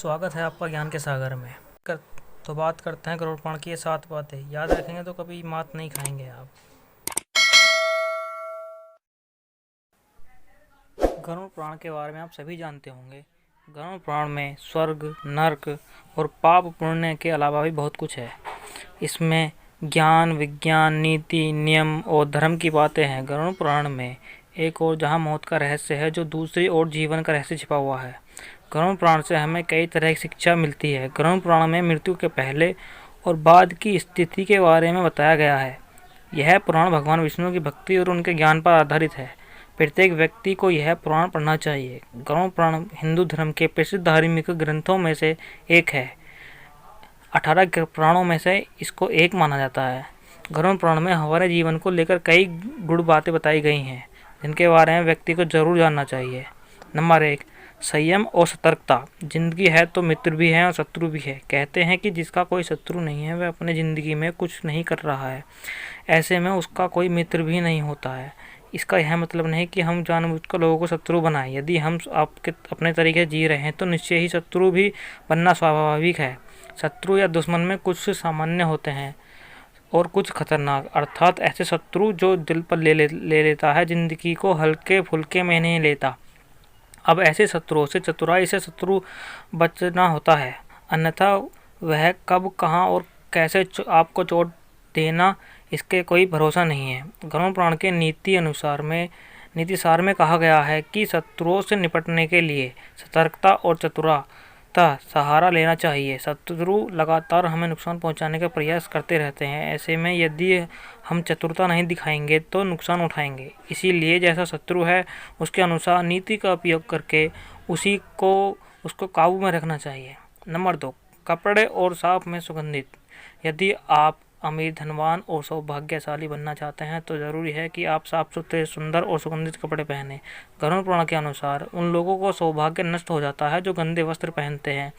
स्वागत है आपका ज्ञान के सागर में। तो बात करते हैं गरुड़ पुराण की ये 7 बातें। याद रखेंगे तो कभी मात नहीं खाएंगे आप। गरुड़ पुराण के बारे में आप सभी जानते होंगे। गरुड़ पुराण में स्वर्ग, नर्क और पाप पुण्य के अलावा भी बहुत कुछ है। इसमें ज्ञान, विज्ञान, नीति, नियम और धर्म की बातें हैं। गरुड़ पुराण में एक और जहाँ मौत का रहस्य है, जो दूसरी ओर जीवन का रहस्य छिपा हुआ है। गरुड़ पुराण से हमें कई तरह की शिक्षा मिलती है। गरुड़ पुराण में मृत्यु के पहले और बाद की स्थिति के बारे में बताया गया है। यह पुराण भगवान विष्णु की भक्ति और उनके ज्ञान पर आधारित है। प्रत्येक व्यक्ति को यह पुराण पढ़ना चाहिए। गरुड़ पुराण हिंदू धर्म के प्रसिद्ध धार्मिक ग्रंथों में से एक है। 18 पुराणों में से इसको एक माना जाता है। गरुड़ पुराण में हमारे जीवन को लेकर कई गुड़ बातें बताई गई हैं, जिनके बारे में व्यक्ति को जरूर जानना चाहिए। नंबर 1, संयम और सतर्कता। जिंदगी है तो मित्र भी है और शत्रु भी है। कहते हैं कि जिसका कोई शत्रु नहीं है वह अपने ज़िंदगी में कुछ नहीं कर रहा है। ऐसे में उसका कोई मित्र भी नहीं होता है। इसका यह मतलब नहीं कि हम जानबूझकर लोगों को शत्रु बनाएं। यदि हम आपके अपने तरीके जी रहे हैं तो निश्चय ही शत्रु भी बनना स्वाभाविक है। शत्रु या दुश्मन में कुछ सामान्य होते हैं और कुछ खतरनाक, अर्थात ऐसे शत्रु जो दिल पर ले लेता है, जिंदगी को हल्के फुल्के में नहीं लेता। अब ऐसे शत्रुओं से चतुराई से शत्रु बचना होता है, अन्यथा वह कब, कहाँ और कैसे आपको चोट देना, इसके कोई भरोसा नहीं है। गरुड़ पुराण के नीति सार में कहा गया है कि शत्रुओं से निपटने के लिए सतर्कता और चतुरता सहारा लेना चाहिए। शत्रु लगातार हमें नुकसान पहुंचाने का प्रयास करते रहते हैं। ऐसे में यदि हम चतुरता नहीं दिखाएंगे तो नुकसान उठाएंगे। इसीलिए जैसा शत्रु है उसके अनुसार नीति का उपयोग करके उसको काबू में रखना चाहिए। नंबर 2, कपड़े और साफ में सुगंधित। यदि आप अमीर, धनवान और सौभाग्यशाली बनना चाहते हैं तो जरूरी है कि आप साफ सुथरे, सुंदर और सुगंधित कपड़े पहने। गरुड़ पुराण के अनुसार उन लोगों को सौभाग्य नष्ट हो जाता है जो गंदे वस्त्र पहनते हैं।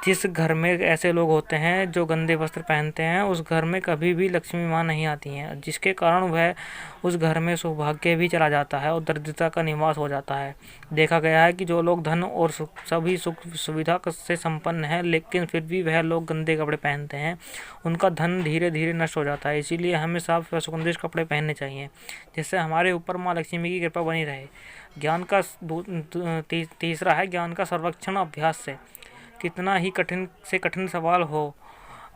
जिस घर में ऐसे लोग होते हैं जो गंदे वस्त्र पहनते हैं, उस घर में कभी भी लक्ष्मी माँ नहीं आती हैं, जिसके कारण वह उस घर में सौभाग्य भी चला जाता है और दरिद्रता का निवास हो जाता है। देखा गया है कि जो लोग धन और सभी सुख सुविधा से संपन्न है, लेकिन फिर भी वह लोग गंदे कपड़े पहनते हैं, उनका धन धीरे धीरे नष्ट हो जाता है। इसीलिए हमें साफ व सुगंधित कपड़े पहनने चाहिए, जिससे हमारे ऊपर माँ लक्ष्मी की कृपा बनी रहे। ज्ञान का तीसरा है ज्ञान का सर्वेक्षण अभ्यास से। कितना ही कठिन से कठिन सवाल हो,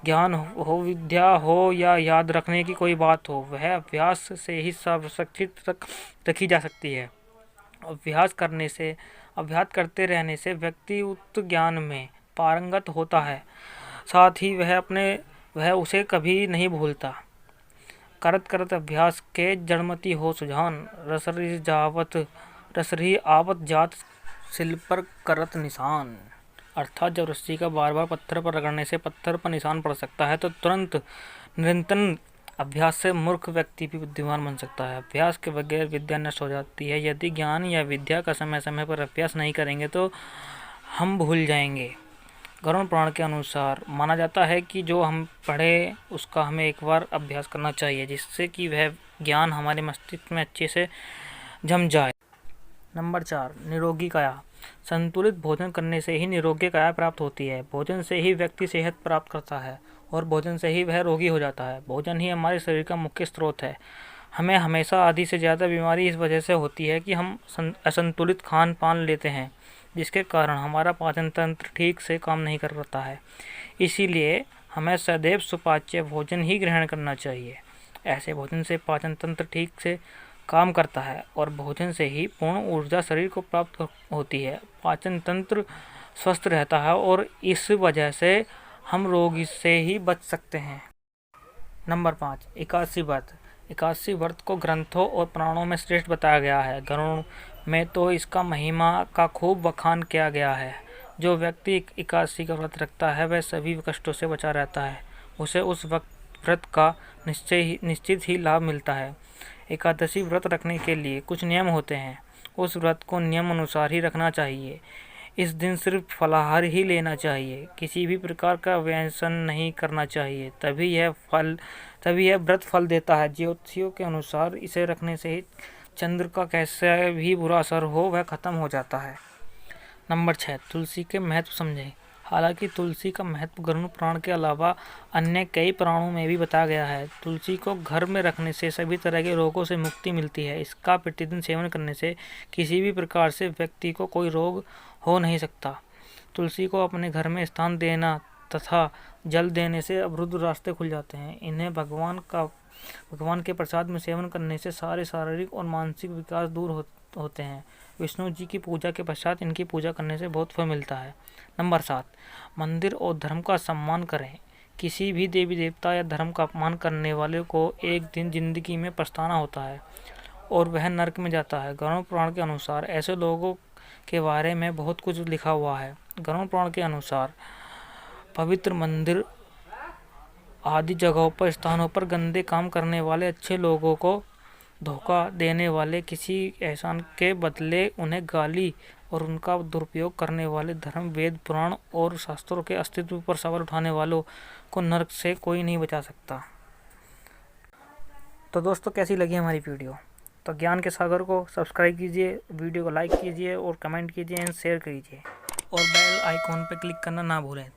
ज्ञान हो, विद्या हो या याद रखने की कोई बात हो, वह अभ्यास से ही संरक्षित रखी जा सकती है। अभ्यास करते रहने से व्यक्ति उक्त ज्ञान में पारंगत होता है, साथ ही वह उसे कभी नहीं भूलता। करत करत अभ्यास के जड़मति हो सुजान, रसरी आवत जात सिल पर करत निशान। अर्थात जब रस्सी का बार बार पत्थर पर रगड़ने से पत्थर पर निशान पड़ सकता है, तो तुरंत निरंतर अभ्यास से मूर्ख व्यक्ति भी बुद्धिमान बन सकता है। अभ्यास के बगैर विद्या नष्ट हो जाती है। यदि ज्ञान या विद्या का समय समय पर अभ्यास नहीं करेंगे तो हम भूल जाएंगे। गरुड़ पुराण के अनुसार माना जाता है कि जो हम पढ़े उसका हमें एक बार अभ्यास करना चाहिए, जिससे कि वह ज्ञान हमारे मस्तिष्क में अच्छे से जम जाए। नंबर 4, निरोगी काया। संतुलित भोजन करने से ही निरोगी काया प्राप्त होती है। भोजन से ही व्यक्ति सेहत प्राप्त करता है और भोजन से ही वह रोगी हो जाता है। भोजन ही हमारे शरीर का मुख्य स्रोत है। हमें हमेशा आधी से ज़्यादा बीमारी इस वजह से होती है कि हम असंतुलित खान पान लेते हैं, जिसके कारण हमारा पाचन तंत्र ठीक से काम नहीं कर पाता है। इसीलिए हमें सदैव सुपाच्य भोजन ही ग्रहण करना चाहिए। ऐसे भोजन से पाचन तंत्र ठीक से काम करता है और भोजन से ही पूर्ण ऊर्जा शरीर को प्राप्त होती है। पाचन तंत्र स्वस्थ रहता है और इस वजह से हम रोग से ही बच सकते हैं। नंबर 5, एकादशी व्रत। एकादशी व्रत को ग्रंथों और पुराणों में श्रेष्ठ बताया गया है। गरुड़ में तो इसका महिमा का खूब बखान किया गया है। जो व्यक्ति एकादशी का व्रत रखता है वह सभी कष्टों से बचा रहता है। उसे उस व्रत का निश्चित ही लाभ मिलता है। एकादशी व्रत रखने के लिए कुछ नियम होते हैं। उस व्रत को नियम अनुसार ही रखना चाहिए। इस दिन सिर्फ फलाहार ही लेना चाहिए, किसी भी प्रकार का व्यसन नहीं करना चाहिए, तभी यह व्रत फल देता है। ज्योतिषियों के अनुसार इसे रखने से चंद्र का कैसा भी बुरा असर हो वह खत्म हो जाता है। नंबर 6, तुलसी के महत्व समझें। हालांकि तुलसी का महत्व गरुड़ पुराण के अलावा अन्य कई पुराणों में भी बताया गया है। तुलसी को घर में रखने से सभी तरह के रोगों से मुक्ति मिलती है। इसका प्रतिदिन सेवन करने से किसी भी प्रकार से व्यक्ति को कोई रोग हो नहीं सकता। तुलसी को अपने घर में स्थान देना तथा जल देने से अवरुद्ध रास्ते खुल जाते हैं। इन्हें भगवान के प्रसाद में सेवन करने से सारे शारीरिक और मानसिक विकार दूर होते हैं। विष्णु जी की पूजा के पश्चात इनकी पूजा करने से बहुत फल मिलता है। नंबर 7, मंदिर और धर्म का सम्मान करें। किसी भी देवी देवता या धर्म का अपमान करने वाले को एक दिन जिंदगी में पछताना होता है और वह नरक में जाता है। गरुड़ पुराण के अनुसार ऐसे लोगों के बारे में बहुत कुछ लिखा हुआ है। गरुड़ पुराण के अनुसार पवित्र मंदिर आदि जगहों पर स्थानों पर गंदे काम करने वाले अच्छे लोगों को धोखा देने वाले, किसी एहसान के बदले उन्हें गाली और उनका दुरुपयोग करने वाले, धर्म वेद पुराण और शास्त्रों के अस्तित्व पर सवाल उठाने वालों को नरक से कोई नहीं बचा सकता। तो दोस्तों, कैसी लगी हमारी वीडियो? तो ज्ञान के सागर को सब्सक्राइब कीजिए, वीडियो को लाइक कीजिए और कमेंट कीजिए एंड शेयर कीजिए और बेल आइकॉन पर क्लिक करना ना भूलें